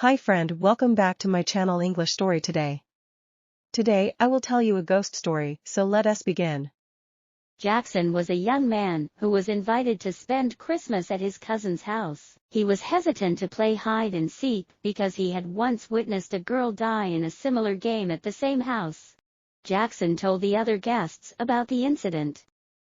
Hi friend, welcome back to my channel English Story today. Today I will tell you a ghost story, so let us begin. Jackson was a young man who was invited to spend Christmas at his cousin's house. He was hesitant to play hide and seek because he had once witnessed a girl die in a similar game at the same house. Jackson told the other guests about the incident.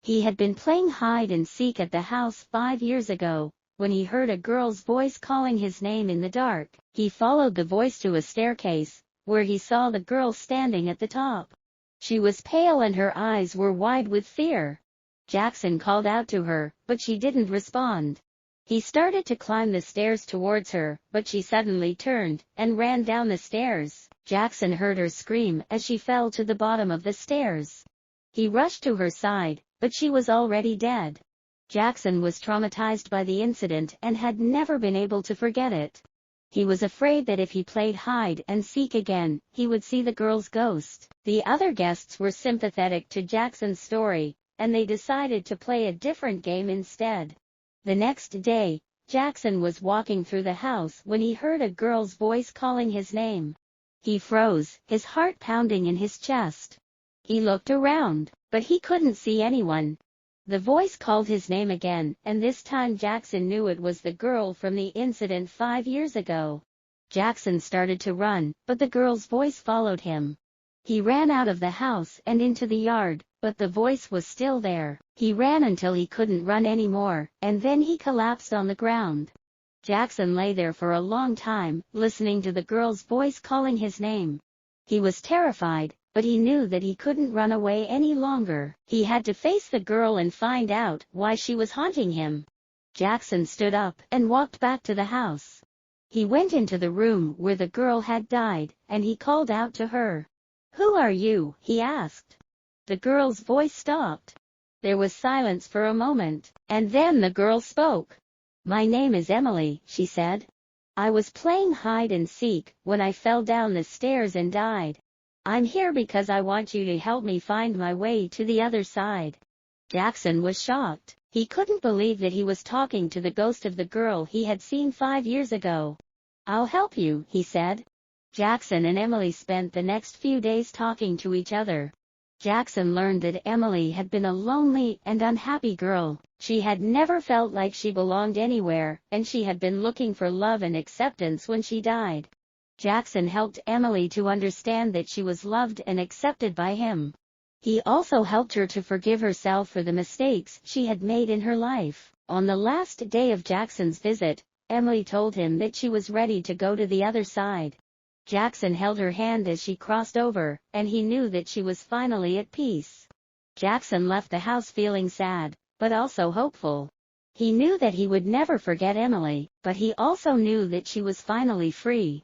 He had been playing hide and seek at the house 5 years ago, when he heard a girl's voice calling his name in the dark. He followed the voice to a staircase, where he saw the girl standing at the top. She was pale and her eyes were wide with fear. Jackson called out to her, but she didn't respond. He started to climb the stairs towards her, but she suddenly turned and ran down the stairs. Jackson heard her scream as she fell to the bottom of the stairs. He rushed to her side, but she was already dead. Jackson was traumatized by the incident and had never been able to forget it. He was afraid that if he played hide and seek again, he would see the girl's ghost. The other guests were sympathetic to Jackson's story, and they decided to play a different game instead. The next day, Jackson was walking through the house when he heard a girl's voice calling his name. He froze, his heart pounding in his chest. He looked around, but he couldn't see anyone. The voice called his name again, and this time Jackson knew it was the girl from the incident 5 years ago. Jackson started to run, but the girl's voice followed him. He ran out of the house and into the yard, but the voice was still there. He ran until he couldn't run anymore, and then he collapsed on the ground. Jackson lay there for a long time, listening to the girl's voice calling his name. He was terrified, but he knew that he couldn't run away any longer. He had to face the girl and find out why she was haunting him. Jackson stood up and walked back to the house. He went into the room where the girl had died, and he called out to her. "Who are you?" he asked. The girl's voice stopped. There was silence for a moment, and then the girl spoke. "My name is Emily," she said. "I was playing hide and seek when I fell down the stairs and died. I'm here because I want you to help me find my way to the other side." Jackson was shocked. He couldn't believe that he was talking to the ghost of the girl he had seen 5 years ago. "I'll help you," he said. Jackson and Emily spent the next few days talking to each other. Jackson learned that Emily had been a lonely and unhappy girl. She had never felt like she belonged anywhere, and she had been looking for love and acceptance when she died. Jackson helped Emily to understand that she was loved and accepted by him. He also helped her to forgive herself for the mistakes she had made in her life. On the last day of Jackson's visit, Emily told him that she was ready to go to the other side. Jackson held her hand as she crossed over, and he knew that she was finally at peace. Jackson left the house feeling sad, but also hopeful. He knew that he would never forget Emily, but he also knew that she was finally free.